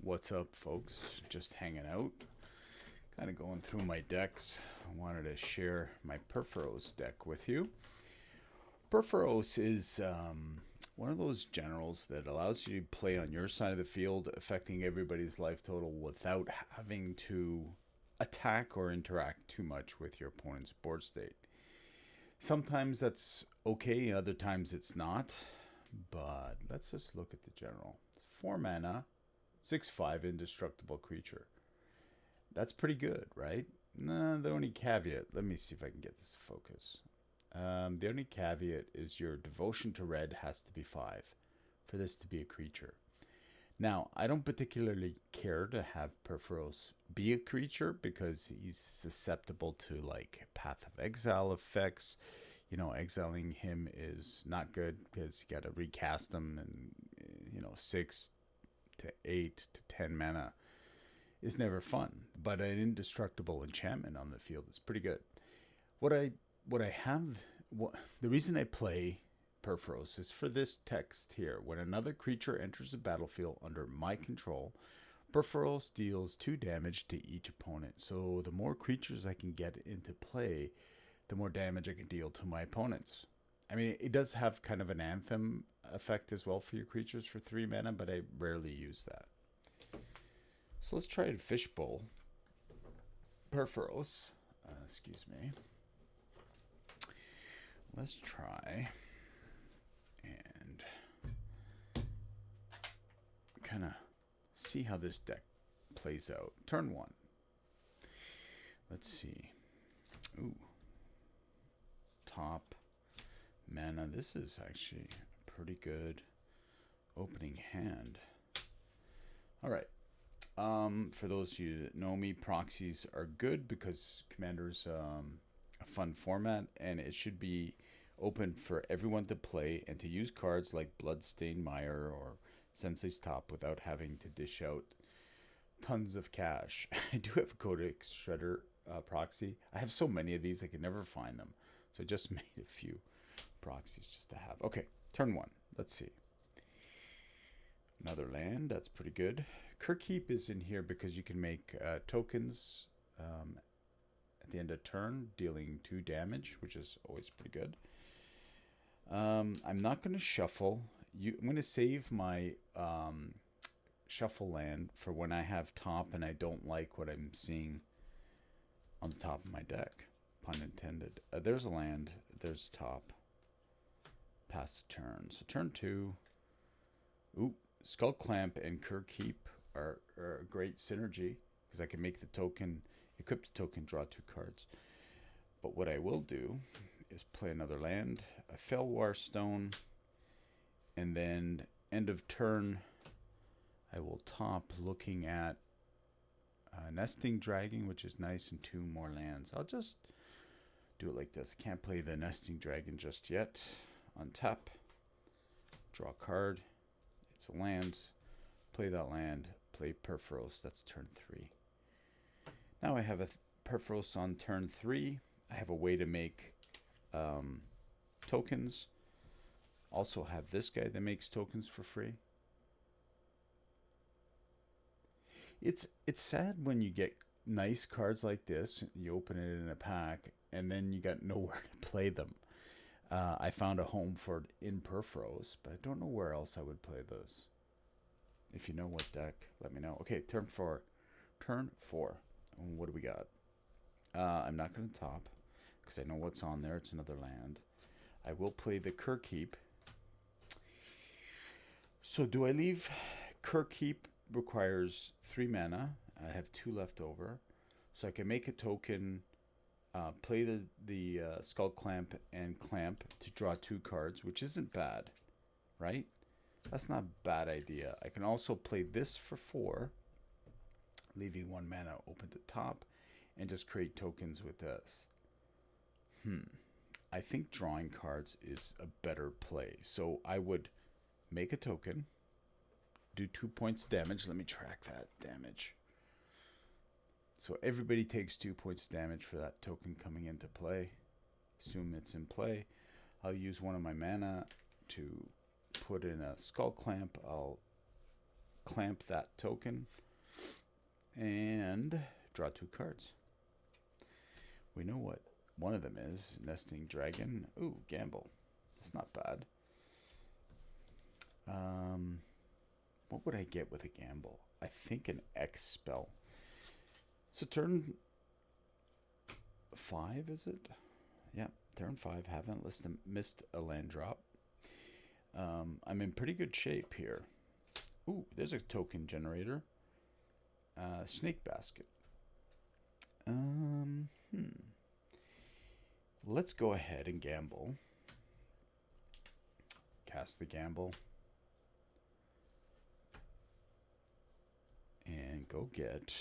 What's up, folks? Just hanging out, kind of going through my decks. I wanted to share my Purphoros deck with you. Purphoros is one of those generals that allows you to play on your side of the field, affecting everybody's life total without having to attack or interact too much with your opponent's board state. Sometimes that's okay, other times it's not. But let's just look at the general. 4 mana, 6/5 indestructible creature. That's pretty good, right? Nah, the only caveat, let me see if I can get this to focus. The only caveat is your devotion to red has to be 5 for this to be a creature. Now, I don't particularly care to have Purphoros be a creature because he's susceptible to like Path of Exile effects. You know, exiling him is not good because you got to recast him, and 6 to 8 to 10 mana is never fun. But an indestructible enchantment on the field is pretty good. What I have, the reason I play Purphoros is for this text here. When another creature enters the battlefield under my control, Purphoros deals 2 damage to each opponent. So the more creatures I can get into play, the more damage I can deal to my opponents. I mean, it does have kind of an anthem effect as well for your creatures for 3 mana, but I rarely use that. So let's try a fishbowl. Purphoros. Excuse me. Let's try and kind of see how this deck plays out. Turn 1. Let's see. Ooh. Top mana. This is actually a pretty good opening hand. All right. For those of you that know me, proxies are good because Commander's a fun format, and it should be open for everyone to play and to use cards like Bloodstained Mire or Sensei's Top without having to dish out tons of cash. I do have a Codex Shredder proxy. I have so many of these I can never find them. So I just made a few proxies just to have. Okay, turn 1. Let's see. Another land. That's pretty good. Kirkheap is in here because you can make tokens at the end of turn, dealing 2 damage, which is always pretty good. I'm not going to shuffle. I'm going to save my shuffle land for when I have top and I don't like what I'm seeing on the top of my deck. Pun intended. There's a land. There's top. Pass the turn. So turn 2. Ooh, Skull Clamp and Kirkheap are a great synergy because I can make the token, equip the token, draw 2 cards. But what I will do is play another land, a Felwar Stone, and then end of turn, I will top looking at Nesting Dragon, which is nice, and 2 more lands. I'll just do it like this. Can't play the Nesting Dragon just yet. Untap, draw a card. It's a land. Play that land. Play Purphoros. That's turn 3. Now I have a Purphoros on turn 3. I have a way to make tokens. Also have this guy that makes tokens for free. It's sad when you get nice cards like this. You open it in a pack, and then you got nowhere to play them. I found a home for it in Purphoros, but I don't know where else I would play this. If you know what deck, let me know. Okay, turn 4. Turn 4. And what do we got? I'm not going to top because I know what's on there. It's another land. I will play the Kirkheap. So do I leave? Kirkheap requires 3 mana. I have 2 left over. So I can make a token, play the Skull Clamp and Clamp to draw 2 cards, which isn't bad, right? That's not a bad idea. I can also play this for 4, leaving 1 mana open to top, and just create tokens with this. I think drawing cards is a better play. So I would make a token, do 2 points damage. Let me track that damage. So everybody takes 2 points damage for that token coming into play. Assume it's in play. I'll use one of my mana to put in a Skull Clamp. I'll clamp that token and draw 2 cards. We know what one of them is. Nesting Dragon. Ooh, gamble. That's not bad. What would I get with a gamble? I think an X spell. So turn 5, is it? Yeah, turn 5. Haven't missed a land drop. I'm in pretty good shape here. Ooh, there's a token generator. Snake Basket. Let's go ahead and gamble. Cast the gamble. And go get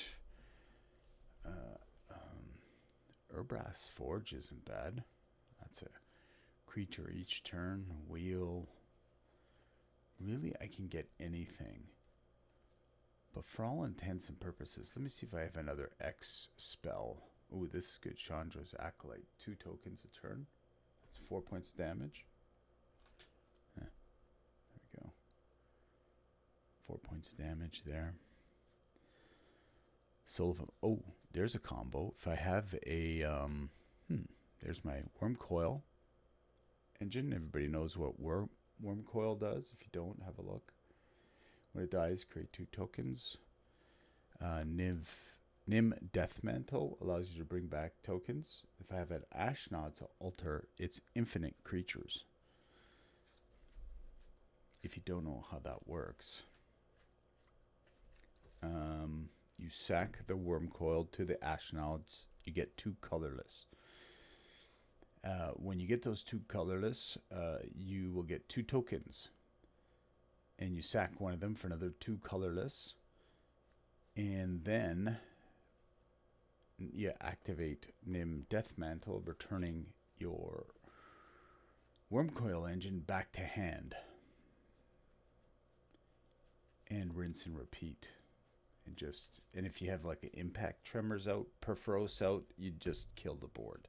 Urbrass Forge isn't bad. That's a creature each turn. Wheel. Really, I can get anything. But for all intents and purposes, let me see if I have another X spell. Ooh, this is good. Chandra's Acolyte. 2 tokens a turn. That's 4 points damage. There we go. 4 points of damage there. Soul of... Oh, there's a combo. If I have a... there's my Worm Coil engine. Everybody knows what Worm Coil does. If you don't, have a look. When it dies, create 2 tokens. Nim Death Mantle allows you to bring back tokens. If I have an Ashnod's Altar, it's infinite creatures. If you don't know how that works, you sack the Worm Coil to the Ashnod's. You get 2 colorless. When you get those 2 colorless, you will get 2 tokens. And you sack one of them for another 2 colorless. And then you activate Nim Death Mantle, returning your Worm Coil engine back to hand. And rinse and repeat. And if you have like an Impact Tremors out, Purphoros out, you just kill the board.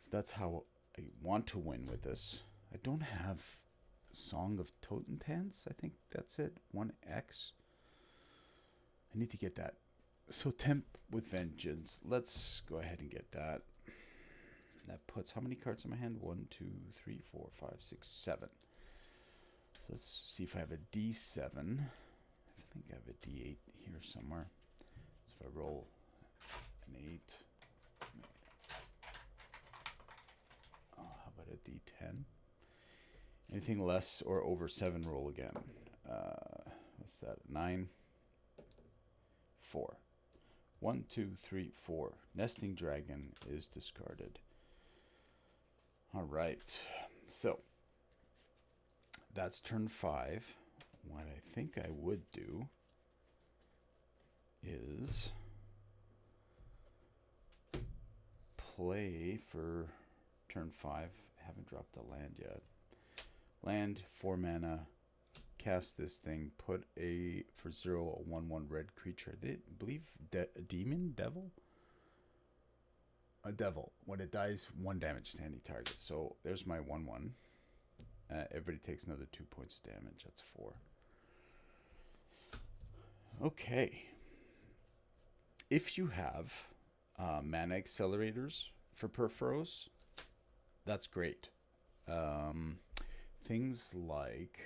So that's how I want to win with this. I don't have Song of Totentans. I think that's it. 1X. I need to get that. So Temp with Vengeance. Let's go ahead and get that. That puts how many cards in my hand? 1, 2, 3, 4, 5, 6, 7. So let's see if I have a D7. I think I have a D8 here somewhere. So if I roll an 8. Oh, how about a D10? Anything less or over 7, roll again. What's that? 9. 4. 1, 2, 3, 4. Nesting Dragon is discarded. All right. So that's turn 5. What I think I would do is play for turn 5. Haven't dropped a land yet. Land, 4 mana, cast this thing, put a, for 0, a 1/1 red creature. They believe a demon, devil? A devil. When it dies, 1 damage to any target. So there's my 1/1. Everybody takes another 2 points of damage. That's 4. Okay. If you have mana accelerators for Purphoros, that's great. Things like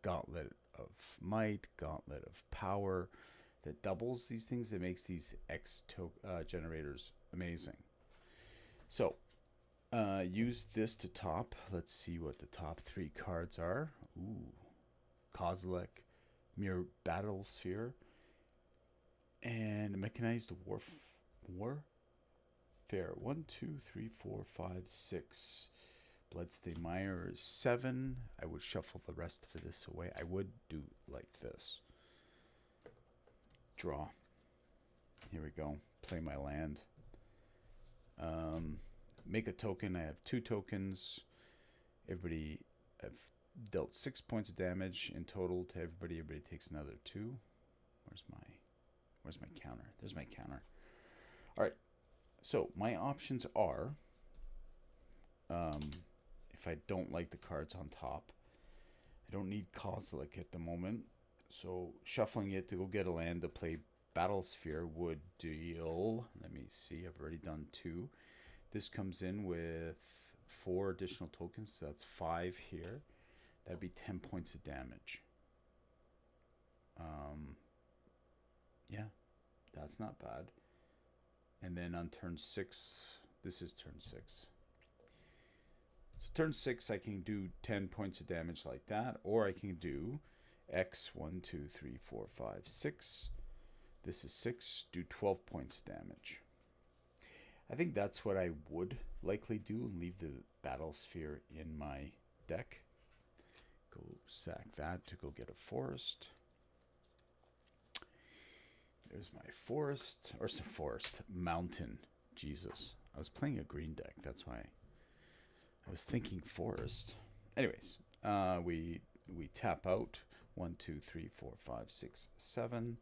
Gauntlet of Might, Gauntlet of Power, that doubles these things. It makes these X generators amazing. So use this to top. Let's see what the top 3 cards are. Ooh, Kozilek, Mere Battlesphere, and Mechanized Warfare. 1, 2, 3, 4, 5, 6. Bloodstained Mire is 7. I would shuffle the rest of this away. I would do like this. Draw. Here we go. Play my land. Make a token. I have 2 tokens. Everybody, I've dealt 6 points of damage in total to everybody. Everybody takes another 2. Where's my counter? There's my counter. All right. So my options are, if I don't like the cards on top, I don't need Kozilek at the moment, so shuffling it to go get a land to play Battlesphere would deal. Let me see, I've already done 2. This comes in with 4 additional tokens, so that's 5 here. That'd be 10 points of damage. Yeah, that's not bad. And then on turn 6, this is turn 6. So turn 6, I can do 10 points of damage like that, or I can do X 1, 2, 3, 4, 5, 6. This is 6. Do 12 points of damage. I think that's what I would likely do and leave the Battlesphere in my deck. Go sack that to go get a forest. There's my forest, or some forest, mountain. Jesus, I was playing a green deck. That's why I was thinking forest. Anyways, we tap out 1, 2, 3, 4, 5, 6, 7.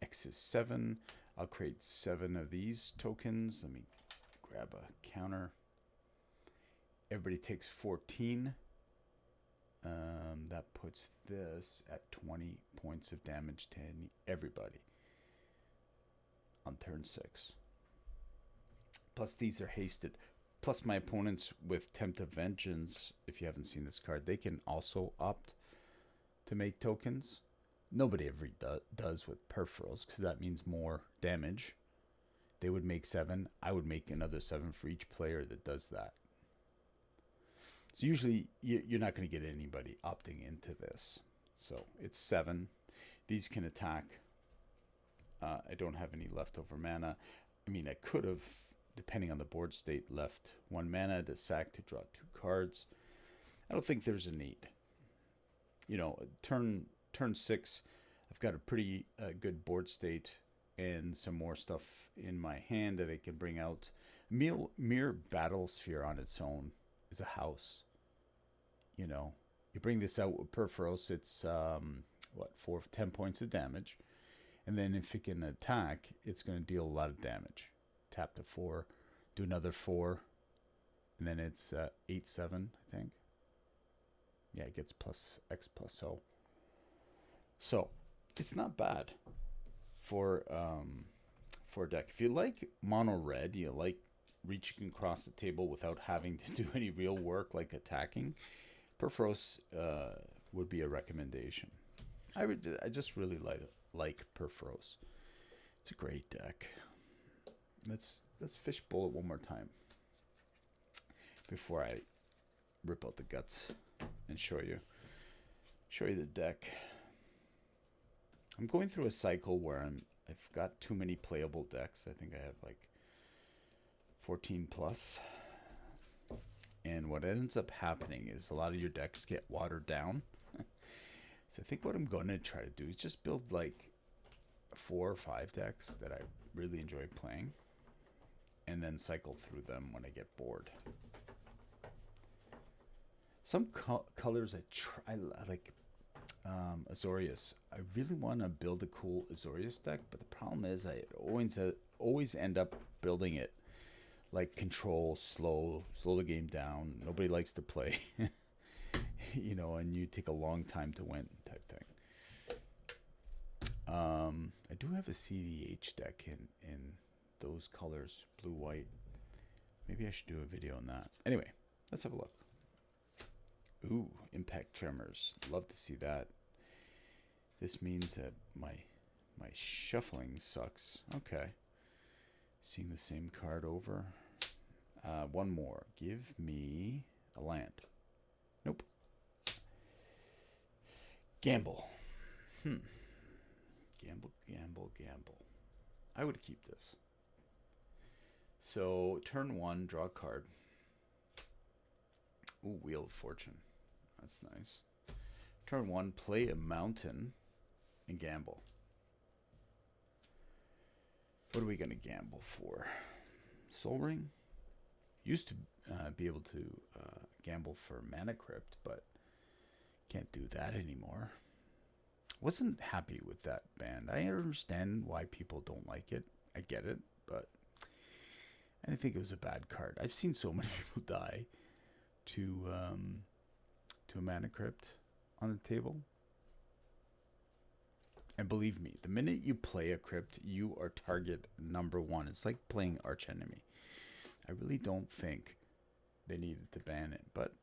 X is 7. I'll create 7 of these tokens. Let me grab a counter. Everybody takes 14. That puts this at 20 points of damage to everybody on turn 6. Plus these are hasted. Plus my opponents with Tempt of Vengeance, if you haven't seen this card, they can also opt to make tokens. Nobody ever does with Purphoros, because that means more damage. They would make 7. I would make another 7 for each player that does that. So usually you're not going to get anybody opting into this. So it's 7. These can attack. I don't have any leftover mana. I mean, I could have, depending on the board state, left 1 mana to sack to draw 2 cards. I don't think there's a need. You know, turn 6, I've got a pretty good board state and some more stuff in my hand that I can bring out. Mere Battlesphere on its own is a house. You know, you bring this out with Purphoros, it's 10 points of damage. And then if it can attack, it's going to deal a lot of damage. Tap to 4, do another 4, and then it's 8, 7, I think. Yeah, it gets plus X plus O. So it's not bad for a deck. If you like mono red, you like reaching across the table without having to do any real work like attacking, Purphoros would be a recommendation. I just really like Purphoros. It's a great deck. Let's fishbowl it one more time before I rip out the guts and show you the deck. I'm going through a cycle where I've got too many playable decks. I think I have like 14 plus. And what ends up happening is a lot of your decks get watered down. So I think what I'm going to try to do is just build like 4 or 5 decks that I really enjoy playing, and then cycle through them when I get bored. Some colors I like Azorius. I really want to build a cool Azorius deck, but the problem is I always end up building it like control, slow the game down. Nobody likes to play, you know, and you take a long time to win type thing. I do have a CDH deck in those colors, blue, white. Maybe I should do a video on that. Anyway, let's have a look. Ooh, impact tremors. Love to see that. This means that my shuffling sucks. Okay. Seeing the same card over. One more. Give me a land. Nope. Gamble. Gamble. I would keep this. So, turn 1, draw a card. Ooh, Wheel of Fortune. That's nice. Turn 1, play a mountain and gamble. What are we going to gamble for? Soul Ring? Used to be able to gamble for Mana Crypt, but can't do that anymore. Wasn't happy with that band. I understand why people don't like it. I get it, but I didn't think it was a bad card. I've seen so many people die to a Mana Crypt. on the table. And believe me, the minute you play a crypt, you are target number one. It's like playing archenemy. I really don't think they needed to ban it, but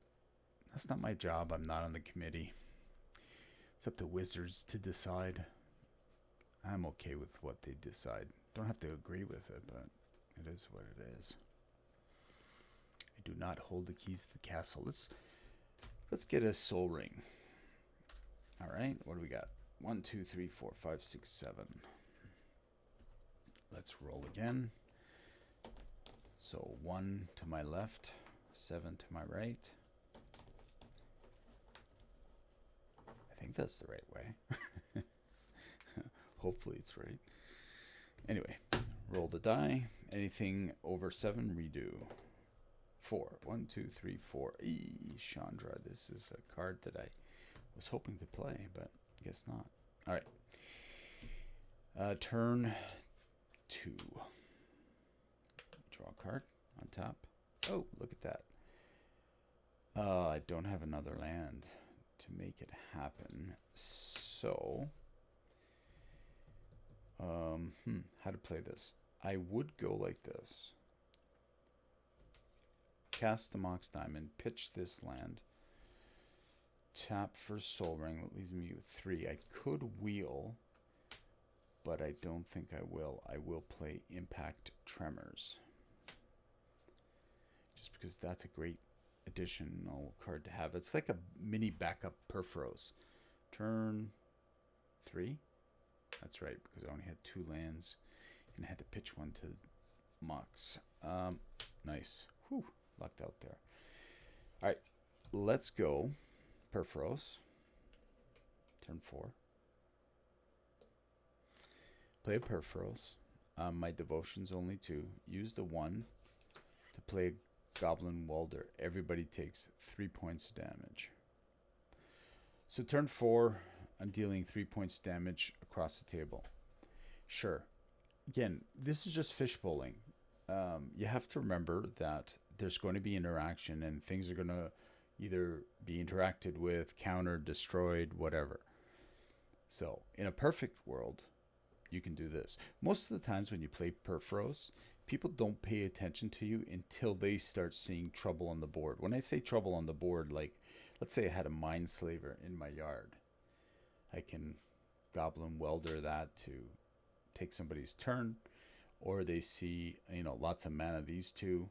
that's not my job. I'm not on the committee. It's up to Wizards to decide. I'm okay with what they decide. Don't have to agree with it, but it is what it is. I do not hold the keys to the castle. Let's get a soul ring. All right, what do we got? 1, 2, 3, 4, 5, 6, 7. Let's roll again. So 1 to my left, 7 to my right. I think that's the right way. Hopefully it's right. Anyway, roll the die. Anything over 7, redo. 4. 1, 2, 3, 4. Chandra. This is a card that I was hoping to play, but guess not. All right. Turn 2. Draw a card on top. Oh, look at that. I don't have another land to make it happen. So, how to play this? I would go like this. Cast the Mox Diamond, pitch this land. Tap for Soul Ring, that leaves me with 3. I could wheel, but I don't think I will. I will play Impact Tremors. Just because that's a great additional card to have. It's like a mini backup Purphoros. Turn 3? That's right, because I only had 2 lands and I had to pitch one to Mox. Nice. Whew, lucked out there. All right, let's go. Purphoros. Turn 4. Play a Purphoros. My devotion's only 2. Use the 1 to play a Goblin Welder. Everybody takes 3 points of damage. So turn 4, I'm dealing 3 points of damage across the table. Sure. Again, this is just fishbowling. You have to remember that there's going to be interaction and things are going to either be interacted with, countered, destroyed, whatever. So in a perfect world, you can do this. Most of the times when you play Purphoros, people don't pay attention to you until they start seeing trouble on the board. When I say trouble on the board, like, let's say I had a Mindslaver in my yard. I can Goblin Welder that to take somebody's turn, or they see, lots of mana, these two.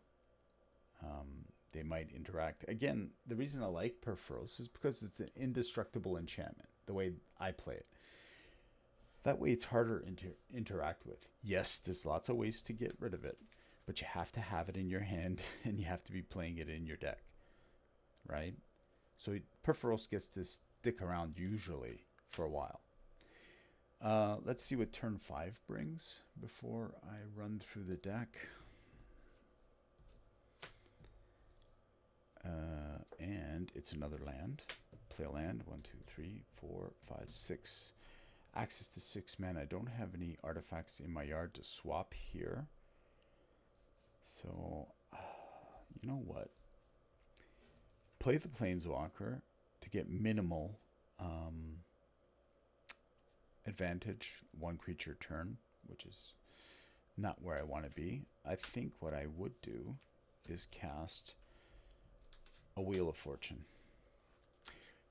They might interact. Again, the reason I like Purphoros is because it's an indestructible enchantment, the way I play it. That way it's harder to interact with. Yes, there's lots of ways to get rid of it, but you have to have it in your hand and you have to be playing it in your deck, right? So Purphoros gets to stick around usually for a while. Let's see what turn 5 brings before I run through the deck. And it's another land. Play a land. 1, 2, 3, 4, 5, 6. Access to 6 mana. I don't have any artifacts in my yard to swap here. So, you know what? Play the Planeswalker to get minimal advantage. 1 creature turn, which is not where I want to be. I think what I would do is cast a Wheel of Fortune.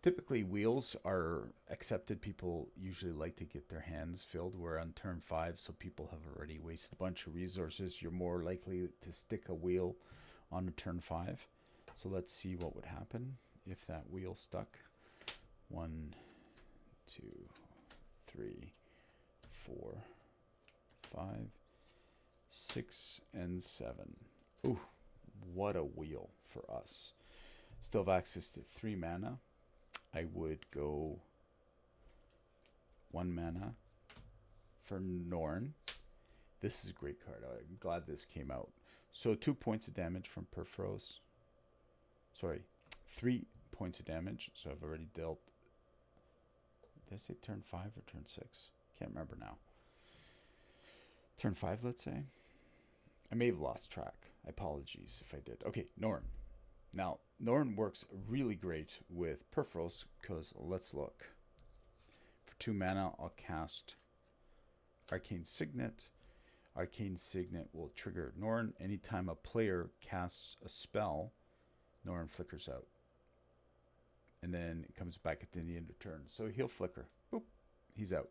Typically, wheels are accepted. People usually like to get their hands filled. We're on turn 5, so people have already wasted a bunch of resources. You're more likely to stick a wheel on a turn 5. So let's see what would happen if that wheel stuck. 1, 2, 3, 4, 5, 6, and 7. Ooh, what a wheel for us. Still have access to 3 mana. I would go 1 mana for Norn. This is a great card. I'm glad this came out. So 2 points of damage from Purphoros. Sorry, 3 points of damage. So I've already dealt. Did I say turn 5 or turn 6? Can't remember now. Turn 5, let's say. I may have lost track. Apologies if I did. Okay, Norn. Now, Norn works really great with Purphoros because let's look. For 2 mana, I'll cast Arcane Signet. Arcane Signet will trigger Norn. Anytime a player casts a spell, Norn flickers out. And then it comes back at the end of turn. So he'll flicker. Boop. He's out.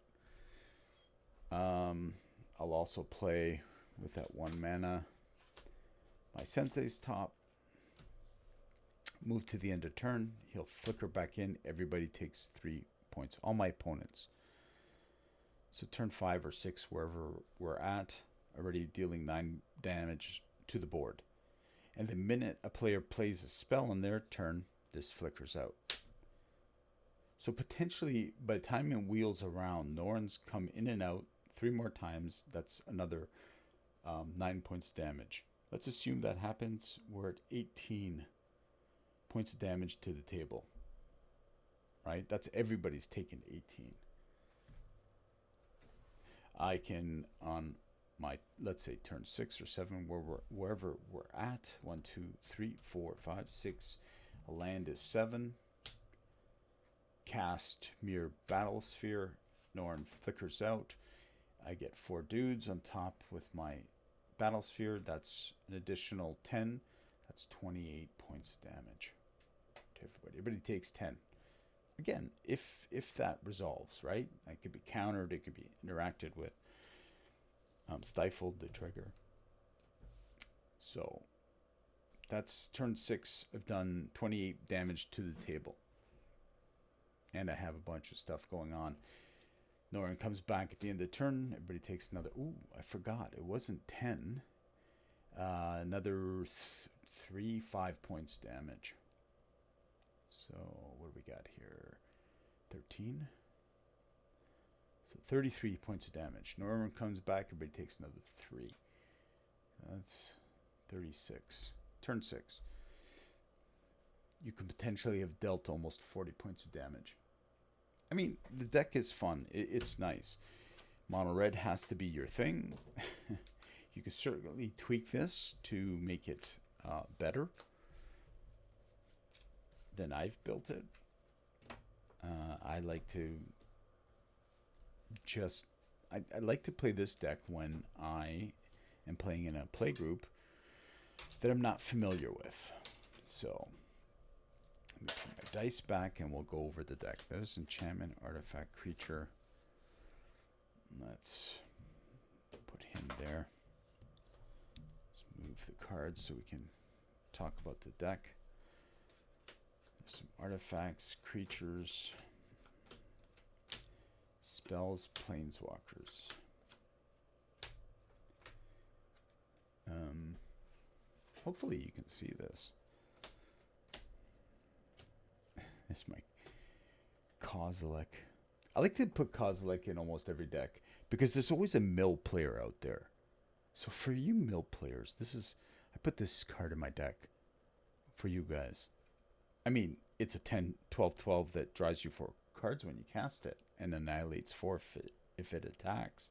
I'll also play with that 1 mana. My Sensei's top. Move to the end of turn. He'll flicker back in. Everybody takes 3 points. All my opponents. So turn 5 or 6, wherever we're at, already dealing 9 damage to the board. And the minute a player plays a spell on their turn, this flickers out. So potentially, by the time it wheels around, Norns come in and out 3 more times. That's another 9 points damage. Let's assume that happens. We're at 18 points of damage to the table. Right? That's everybody's taken 18. I can, on my, let's say, turn 6 or 7, wherever we're at, 1, 2, 3, 4, 5, 6, a land is 7. Cast Mere Battlesphere. Norn flickers out. I get 4 dudes on top with my Battlesphere. That's an additional 10. That's 28 points of damage to everybody. Everybody takes 10. Again, if that resolves, right? It could be countered. It could be interacted with. Stifled the trigger. So that's turn 6. I've done 28 damage to the table. And I have a bunch of stuff going on. Norn comes back at the end of the turn. Everybody takes another. Ooh, I forgot. It wasn't 10. Another 3, 5 points damage. So what do we got here? 13. So 33 points of damage. Norman comes back. Everybody takes another 3. That's 36. Turn 6. You could potentially have dealt almost 40 points of damage. I mean, the deck is fun. It's nice. Mono red has to be your thing. You can certainly tweak this to make it better than I've built it. I like to I like to play this deck when I am playing in a play group that I'm not familiar with. So let me put my dice back and we'll go over the deck. There's enchantment, artifact, creature. Let's put him there. Let's move the cards so we can talk about the deck. There's some artifacts, creatures, spells, planeswalkers. Hopefully you can see this. This is my Kozilek. I like to put Kozilek in almost every deck because there's always a mill player out there. So for you mill players, I put this card in my deck for you guys. I mean, it's a 10, 12, 12 that draws you 4 cards when you cast it and annihilates 4 if it attacks.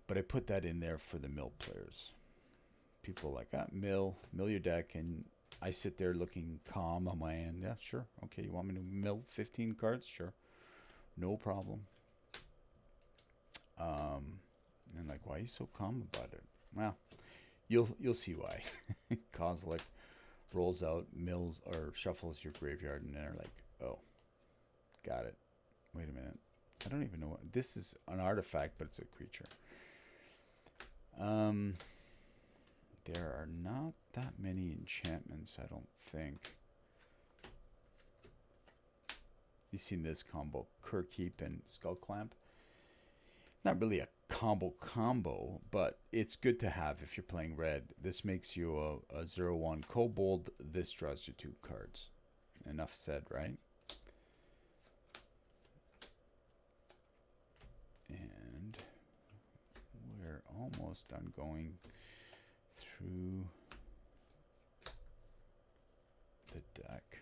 But I put that in there for the mill players. People like, mill your deck, and I sit there looking calm on my end. Yeah, sure. Okay, you want me to mill 15 cards? Sure. No problem. And like, why are you so calm about it? Well, you'll see why. Kozilek rolls out, mills or shuffles your graveyard, and they're like, oh, got it. Wait a minute. I don't even know what this is. An artifact, but it's a creature. There are not that many enchantments, I don't think. You've seen this combo, Kerkeep and Skullclamp. Not really a combo, but it's good to have if you're playing red. This makes you a 0/1 kobold. This draws you 2 cards. Enough said, right? And we're almost done going through the deck.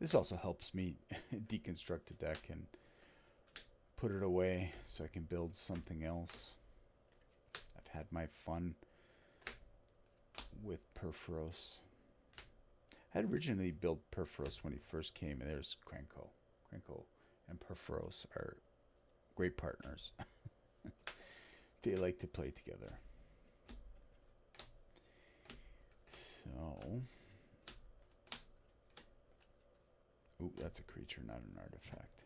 This also helps me deconstruct the deck and put it away so I can build something else. I've had my fun with Purphoros. I had originally built Purphoros when he first came, and there's Krenko. Krenko and Purphoros are great partners. They like to play together. So, ooh, that's a creature, not an artifact.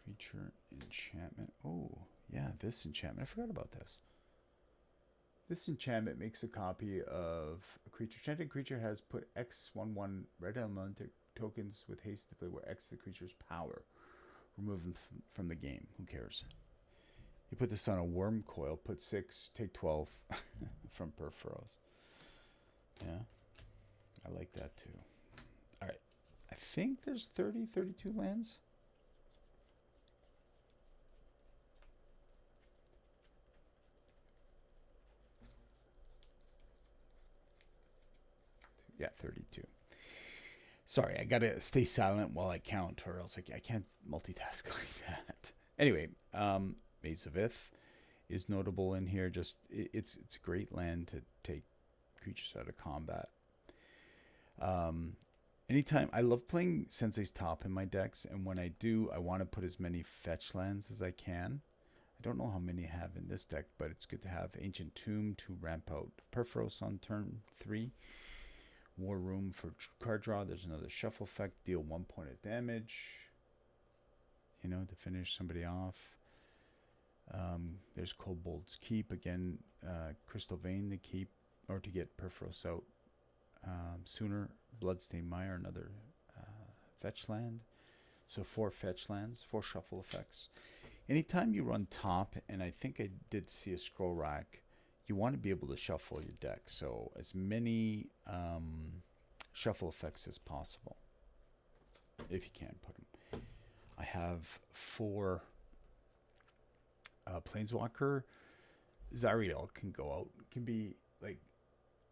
Creature enchantment. Oh, yeah, this enchantment. I forgot about this. This enchantment makes a copy of a creature. Enchanted creature has put X/1/1 red elemental tokens with haste to play, where X is the creature's power. Remove them from the game. Who cares? You put this on a worm coil, put 6, take 12 from Purphoros. Yeah, I like that too. All right, I think there's 32 lands. Yeah, 32. Sorry, I gotta stay silent while I count, or else I can't multitask like that. Anyway, Maze of Ith is notable in here. Just it's a great land to take creatures out of combat. Anytime I love playing Sensei's Top in my decks, and when I do, I want to put as many fetch lands as I can. I don't know how many I have in this deck, but it's good to have Ancient Tomb to ramp out Purphoros on turn 3. War Room for card draw. There's another shuffle effect. Deal 1 point of damage. You know, to finish somebody off. There's Kobold's Keep. Again, Crystal Vein to keep, or to get Purphoros out sooner. Bloodstained Mire, another fetch land. So 4 fetch lands, 4 shuffle effects. Anytime you run top, and I think I did see a scroll rack, you want to be able to shuffle your deck. So as many shuffle effects as possible, if you can put them. I have 4 Planeswalker. Zariel can go out. It can be like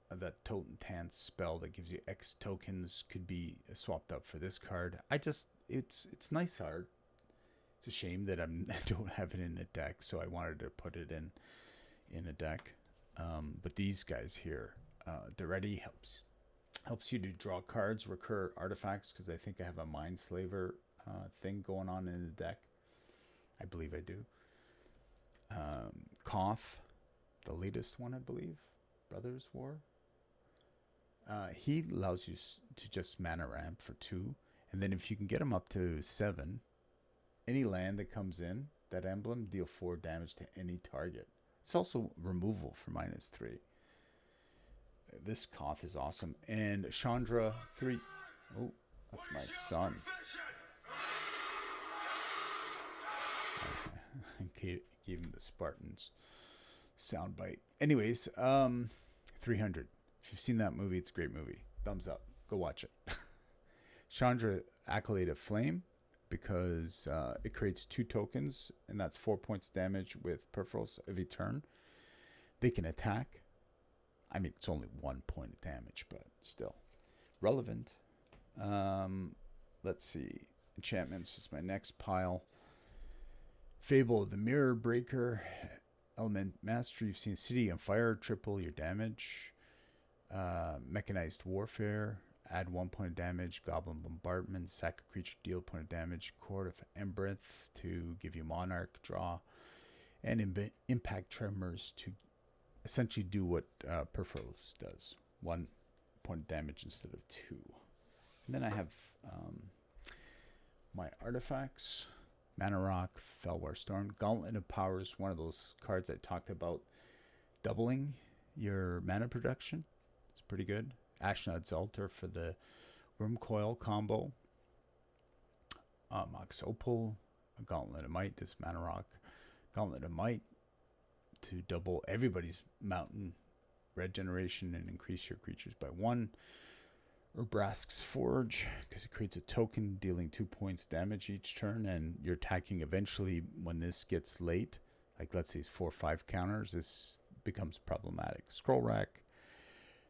that Totem Tance spell that gives you X tokens. Could be swapped up for this card. It's nice art. It's a shame that I don't have it in a deck, so I wanted to put it in a deck. But these guys here, Duretti helps you to draw cards, recur artifacts, because I think I have a Mindslaver thing going on in the deck. I believe I do. Koth, the latest one, I believe, Brothers War. He allows you to just mana ramp for 2, and then if you can get him up to 7, any land that comes in that emblem, deal 4 damage to any target. It's also removal for -3. This Koth is awesome. And Chandra 3. Oh, that's my son. I gave him the Spartans soundbite. Anyways, 300. If you've seen that movie, it's a great movie. Thumbs up. Go watch it. Chandra, Accolade of Flame, because it creates 2 tokens, and that's 4 points damage with Purphoros every turn. They can attack. I mean, it's only 1 point of damage, but still relevant. Let's see. Enchantments is my next pile. Fable of the Mirror Breaker. Element Mastery. You've seen City on Fire. Triple your damage. Mechanized Warfare. Add 1 point of damage. Goblin Bombardment. Sack a creature, deal a point of damage. Court of Embereth to give you Monarch, draw. And Impact Tremors to essentially do what Purphoros does. 1 point of damage instead of 2. And then I have my artifacts. Mana Rock, Felwar Storm. Gauntlet of Power is one of those cards I talked about doubling your mana production. It's pretty good. Ashnod's Altar for the Worm Coil combo. Mox Opal, Gauntlet of Might, this Mana Rock. Gauntlet of Might to double everybody's mountain regeneration and increase your creatures by 1. Urbrask's Forge, because it creates a token dealing 2 points damage each turn, and you're attacking eventually when this gets late. Like, let's say it's 4 or 5 counters, this becomes problematic. Scroll Rack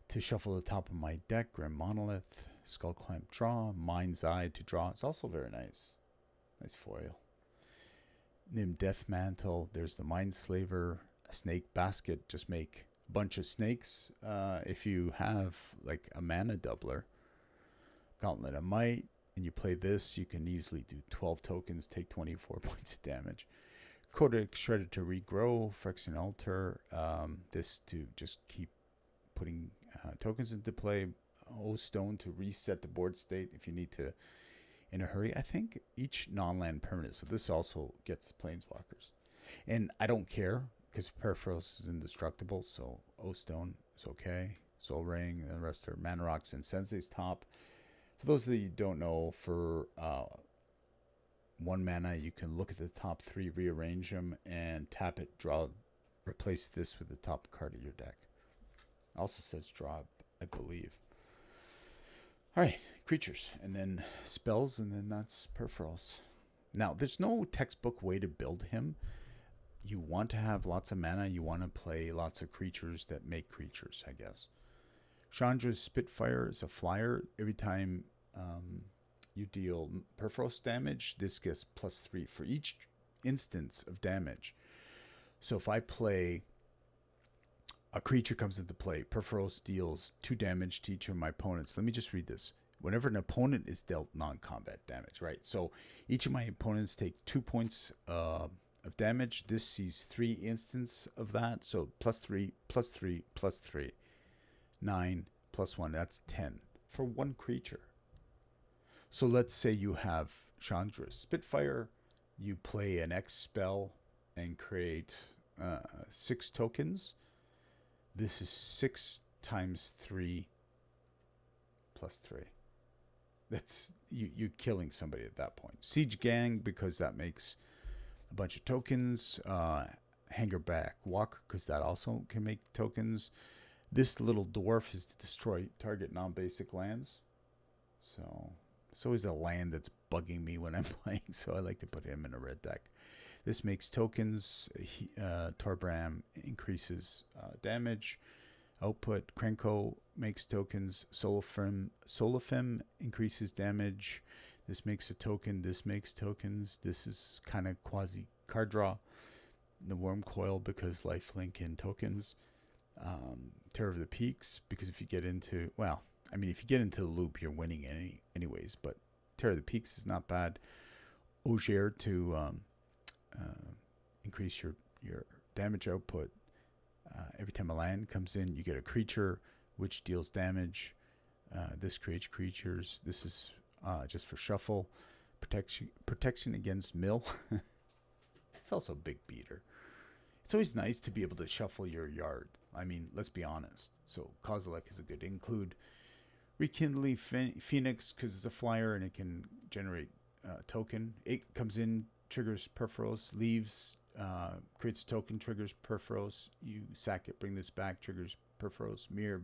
to shuffle the top of my deck. Grim Monolith, Skull Clamp, draw. Mind's Eye to draw. It's also very nice. Nice foil. Nim Death Mantle. There's the Mindslaver. Snake Basket. Just make bunch of snakes. If you have like a mana doubler, Gauntlet of Might, and you play this, you can easily do 12 tokens, take 24 points of damage. Codex Shredder to regrow, Phyrexian Altar, this to just keep putting tokens into play. O Stone to reset the board state if you need to in a hurry. I think each non-land permanent, so this also gets Planeswalkers. And I don't care, because Purphoros is indestructible, so O Stone is okay. Soul Ring, and the rest are Mana Rocks and Sensei's Top. For those that you don't know, for 1 mana, you can look at the top 3, rearrange them, and tap it, draw, replace this with the top card of your deck. Also says draw, I believe. All right, creatures, and then spells, and then that's Purphoros. Now, there's no textbook way to build him. You want to have lots of mana. You want to play lots of creatures that make creatures, I guess. Chandra's Spitfire is a flyer. Every time you deal Purphoros damage, this gets +3 for each instance of damage. So if I play a creature comes into play, Purphoros deals 2 damage to each of my opponents. Let me just read this. Whenever an opponent is dealt non-combat damage, right? So each of my opponents take 2 points of damage. This sees 3 instances of that. So +3, +3, +3. 9 + 1, that's 10 for 1 creature. So let's say you have Chandra's Spitfire, you play an X spell and create 6 tokens. This is 6 times 3 + 3. That's you're killing somebody at that point. Siege Gang, because that makes a bunch of tokens. Hangerback Walker, because that also can make tokens. This little dwarf is to destroy target non-basic lands. So it's always a land that's bugging me when I'm playing, so I like to put him in a red deck. This makes tokens. Torbram increases damage. Output. Krenko makes tokens. Solifem increases damage. This makes a token. This makes tokens. This is kind of quasi card draw. The Worm Coil, because lifelink and tokens. Terror of the Peaks, because if you get into, well, I mean, if you get into the loop, you're winning anyways, but Terror of the Peaks is not bad. Ogier to increase your damage output. Every time a land comes in, you get a creature which deals damage. This creates creatures. This is just for shuffle. Protection against mill. It's also a big beater. It's always nice to be able to shuffle your yard. I mean, let's be honest. So Kozilek is a good include. Rekindling Phoenix, because it's a flyer and it can generate token. It comes in, triggers Purphoros, leaves, creates a token, triggers Purphoros. You sack it, bring this back, triggers Purphoros. Mere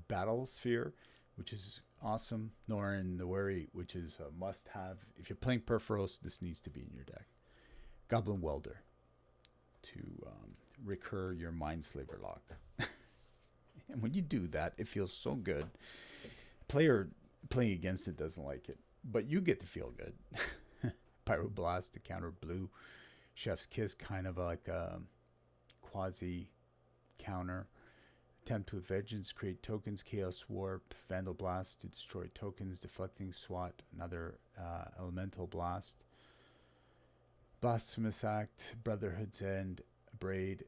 Battlesphere, which is awesome. Norin the Wary, which is a must-have. If you're playing Purphoros, this needs to be in your deck. Goblin Welder to recur your Mindslaver lock. And when you do that, it feels so good. Player playing against it doesn't like it, but you get to feel good. Pyroblast to counter blue. Chef's Kiss, kind of like a quasi counter. Attempt with Vengeance, create tokens. Chaos Warp, Vandal Blast to destroy tokens. Deflecting Swat, another Elemental Blast. Blasphemous Act, Brotherhood's End, Braid,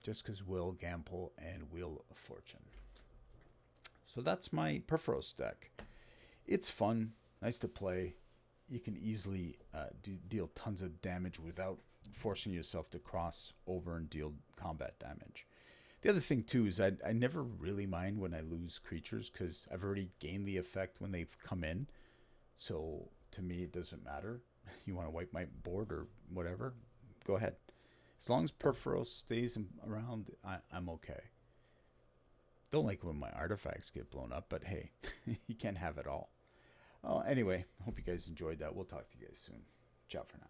just because Will, Gamble, and Wheel of Fortune. So that's my Purphoros deck. It's fun, nice to play. You can easily deal tons of damage without forcing yourself to cross over and deal combat damage. The other thing, too, is I never really mind when I lose creatures because I've already gained the effect when they've come in. So to me, it doesn't matter. You want to wipe my board or whatever, go ahead. As long as Purphoros stays around, I'm okay. Don't like when my artifacts get blown up, but hey, you can't have it all. Anyway, hope you guys enjoyed that. We'll talk to you guys soon. Ciao for now.